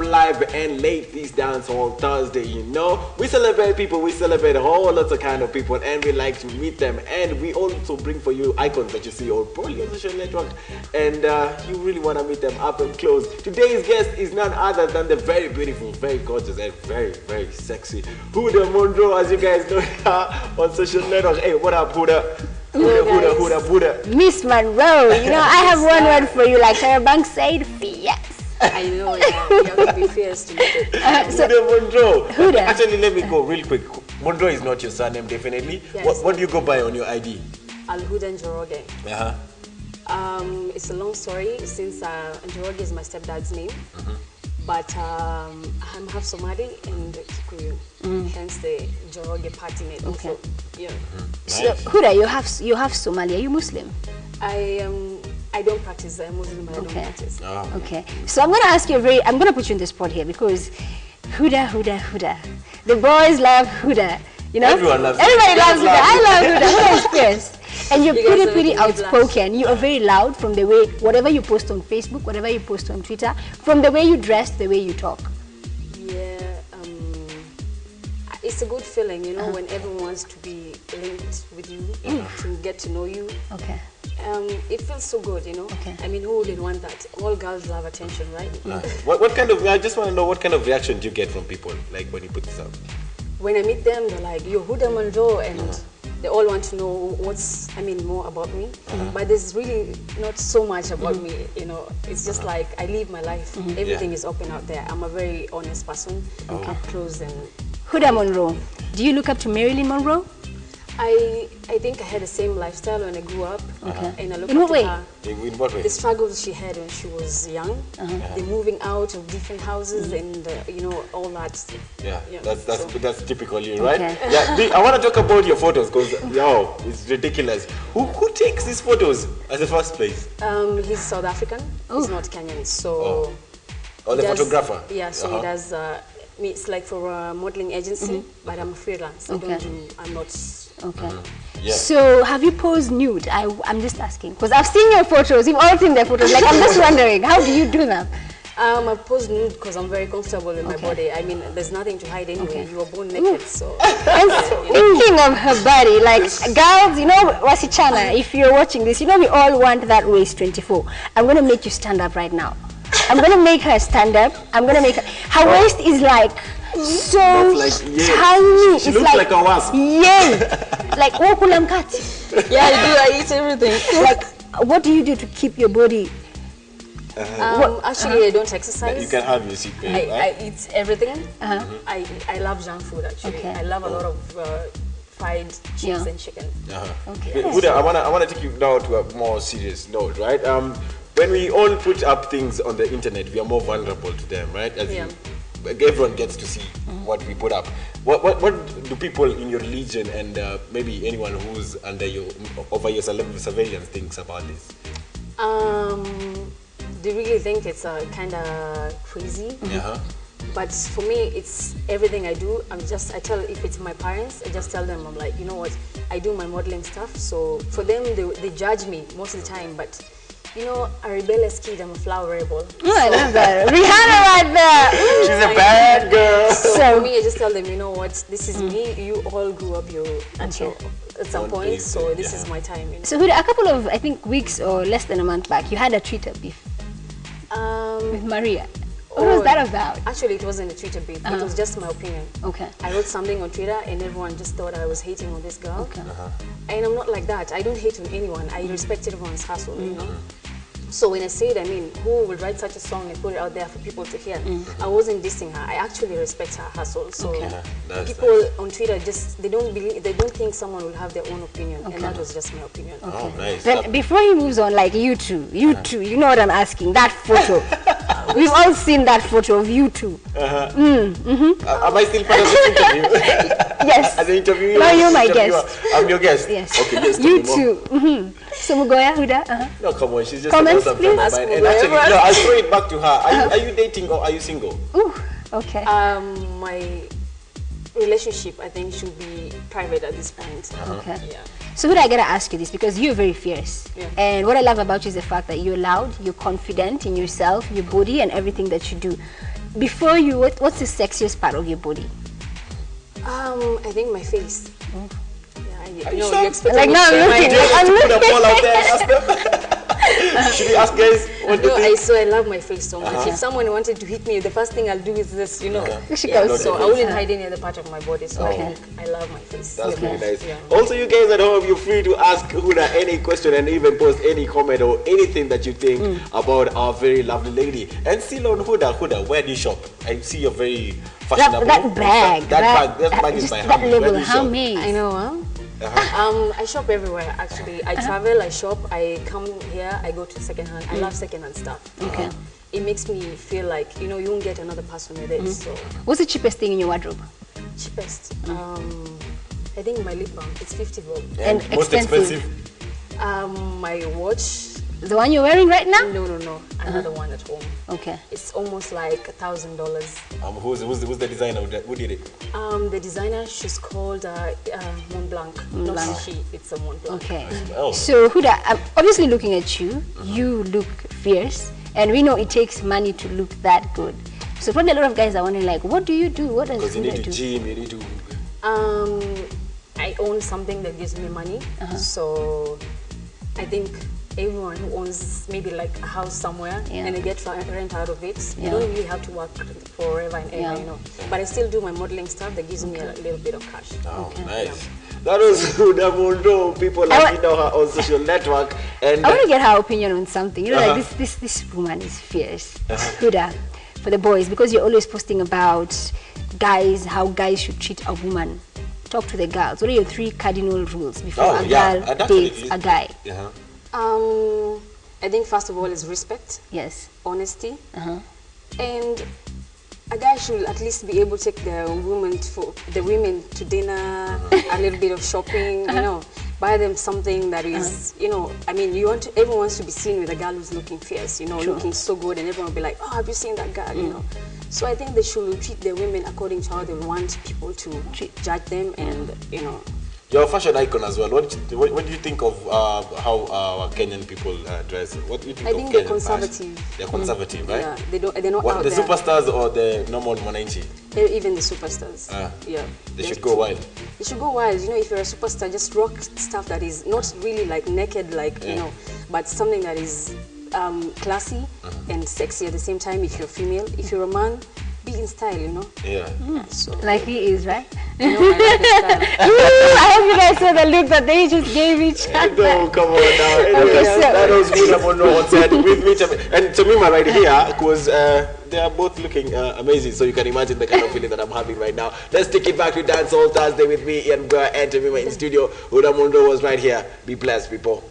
live and late feast dance on Thursday. You know, we celebrate people, we celebrate a whole lot of kind of people, and we like to meet them. And we also bring for you icons that you see on probably on social network, and you really want to meet them up and close. Today's guest is none other than the very beautiful, very gorgeous, and very, very sexy Huddah Monroe, as you guys know on social network. Hey, what up, Huddah? Huddah. Miss Monroe, you know, I have one word for you, like Sarah Banks said, fierce. I know, yeah. You have to be fierce to get it. Huddah Monroe. Huddah. Actually, let me go real quick. Monroe is not your surname, definitely. Yes. What do you go by on your ID? Huddah Njoroge. It's a long story since Njoroge is my stepdad's name. But I'm half Somali and Kikuyu, hence the Njoroge party name. Okay. Also, yeah. So, Huddah, you have Somali. Are you Muslim? I don't practice. I'm Muslim, but I don't practice. Oh. Okay. So I'm going to ask you I'm going to put you in the spot here because Huddah. The boys love Huddah. You know? Everybody loves Huddah. I love Huddah. Huddah is fierce. And you're pretty outspoken. You are very loud from the way, whatever you post on Facebook, whatever you post on Twitter, from the way you dress, the way you talk. Yeah, it's a good feeling, you know, when everyone wants to be linked with you, to get to know you. Okay. It feels so good, you know. Okay. I mean, who wouldn't want that? All girls love attention, right? What kind of? I just want to know what kind of reaction do you get from people, like when you put this up? When I meet them, they're like, "You're Huddah Monroe," and they all want to know more about me. But there's really not so much about me, you know. It's just like I live my life. Everything is open out there. I'm a very honest person, up close and. Huddah Monroe, do you look up to Marilyn Monroe? I think I had the same lifestyle when I grew up. And I looked In what up way? to her. In what way? The struggles she had when she was young, the moving out of different houses, and you know, all that. Yeah, that's typical you, right? Okay. Yeah, I want to talk about your photos because it's ridiculous. Who takes these photos as the first place? He's South African. He's not Kenyan, so. The photographer. Yeah, so he does. It's like for a modeling agency, but I'm a freelance. I'm not. Okay. Yeah. So have you posed nude? I'm just asking because I've seen your photos. You've all seen their photos. Like I'm just wondering, how do you do that? I pose nude because I'm very comfortable in my body. I mean, there's nothing to hide anyway. You were born naked, so. And speaking of her body, like girls, you know, Wasichana, if you're watching this, you know we all want that waist 24. I'm gonna make you stand up right now. I'm gonna make her stand up. I'm gonna make her waist is like so tiny. She looks like a wasp. Yeah, like okulamkati. Yeah, I eat everything. Like, what do you do to keep your body? Actually, I don't exercise. You can have your seat, babe, I eat everything. Uh-huh. I love junk food actually. Okay. I love a lot of fried cheese and chicken. Okay. Huddah, I want to take you now to a more serious note, right? When we all put up things on the internet, we are more vulnerable to them, right? As everyone gets to see what we put up. What do people in your religion and maybe anyone who's over your surveillance thinks about this? They really think it's kind of crazy. But for me, it's everything I do. I tell, if it's my parents, I just tell them, I'm like, you know what, I do my modeling stuff. So for them, they judge me most of the time, but you know, a rebellious kid, I'm a flower rebel. I love that. Rihanna right there. She's a bad girl. So for me, I just tell them, you know what, this is me. You all grew up at some point, so this is my time. You know? So Huddah, a couple of, I think, weeks or less than a month back, you had a Twitter beef with Maria. What was that about? Actually, it wasn't a Twitter beef. It was just my opinion. Okay. I wrote something on Twitter and everyone just thought I was hating on this girl. Okay. And I'm not like that. I don't hate on anyone. I respect everyone's hustle, you know. So when I said, I mean, who will write such a song and put it out there for people to hear? I wasn't dissing her. I actually respect her hustle. So people on Twitter they don't think someone will have their own opinion, and that was just my opinion. Oh, nice. Then before he moves on, like you two, you know what I'm asking? That photo, we've all seen that photo of you two. Am I still part of this interview? Yes. As an interviewer? No, you're my guest. I'm your guest. Yes. Okay, yes. You two. So Mugoya, Huddah. No, come on. She's just Comments, a friend of mine. And actually, no, I'll throw it back to her. Are you dating or are you single? Ooh, okay. My relationship, I think, should be private at this point. Okay. Yeah. So Huddah, I gotta ask you this because you're very fierce. Yeah. And what I love about you is the fact that you're loud, you're confident in yourself, your body, and everything that you do. before you, what's the sexiest part of your body? I think my face. Yeah, you sure? expect Like now I'm looking. I'm Put a looking. poll out there and ask them. Should we ask guys what do you think? I love my face so much. If someone wanted to hit me, the first thing I'll do is this, you know. So I wouldn't hide any other part of my body. So I think I love my face. That's really nice. Yeah. Also, you guys at home, you're free to ask Huddah any question and even post any comment or anything that you think about our very lovely lady. And still on Huddah, where do you shop? I see you're very fashionable. That bag. That bag is just by that hand. Where label, do you how shop? many? I know, huh? I shop everywhere actually. I travel, I shop, I come here, I go to secondhand. I love secondhand stuff. Okay. It makes me feel like, you know, you won't get another person with it. So What's the cheapest thing in your wardrobe? cheapest. I think my lip balm, it's 50 bob. And most expensive? My watch, The one you're wearing right now? no, another one at home. Okay. It's almost like $1,000. Who's the designer? Who did it? The designer, she's called Mont Blanc. Not she, it's a Mont Blanc. Okay. Oh. So Huddah, I'm obviously looking at you. You look fierce, and we know it takes money to look that good. So probably a lot of guys are wondering, like, what do you do? What does Because you need Huddah to do? gym, you need to... I own something that gives me money. So I think everyone who owns maybe like a house somewhere and they get rent out of it, you don't really have to work forever and ever, you know. But I still do my modeling stuff that gives me a little bit of cash. Oh, nice. That was Huddah Monroe. People like you know her on social network. And I want to get her opinion on something. You know, like this woman is fierce. Huddah, for the boys, because you're always posting about guys, how guys should treat a woman. Talk to the girls. What are your 3 cardinal rules before a girl dates a guy? I think first of all is respect, Yes. honesty, and a guy should at least be able to take the women to dinner, a little bit of shopping, you know, buy them something that is, you know, I mean, everyone wants to be seen with a girl who's looking fierce, you know, looking so good, and everyone will be like, oh, have you seen that girl, you know. So I think they should treat their women according to how they want people to judge them, and, you know. you're a fashion icon as well. What do you think of how Kenyan people dress? What do you think I of think Kenyan they're conservative. fashion? They're conservative, right? Yeah, they're not What, out the there. superstars or the normal Mwananchi? Even the superstars. Yeah. They should go wild. They should go wild. You know, if you're a superstar, just rock stuff that is not really like naked, like, you know, but something that is classy and sexy at the same time. If you're female, if you're a man, be in style, you know. Yeah. So, Like he is, right? you know, I like the style. I hope you guys saw the look that they just gave each other. No, come on now. Anyway, Okay, so- that was Huddah Monroe on set with me, and Tamima right here, because they are both looking amazing. So you can imagine the kind of feeling that I'm having right now. Let's take it back to Dance All Thursday with me, Ian and Tamima in studio. Huddah Monroe was right here. Be blessed, people.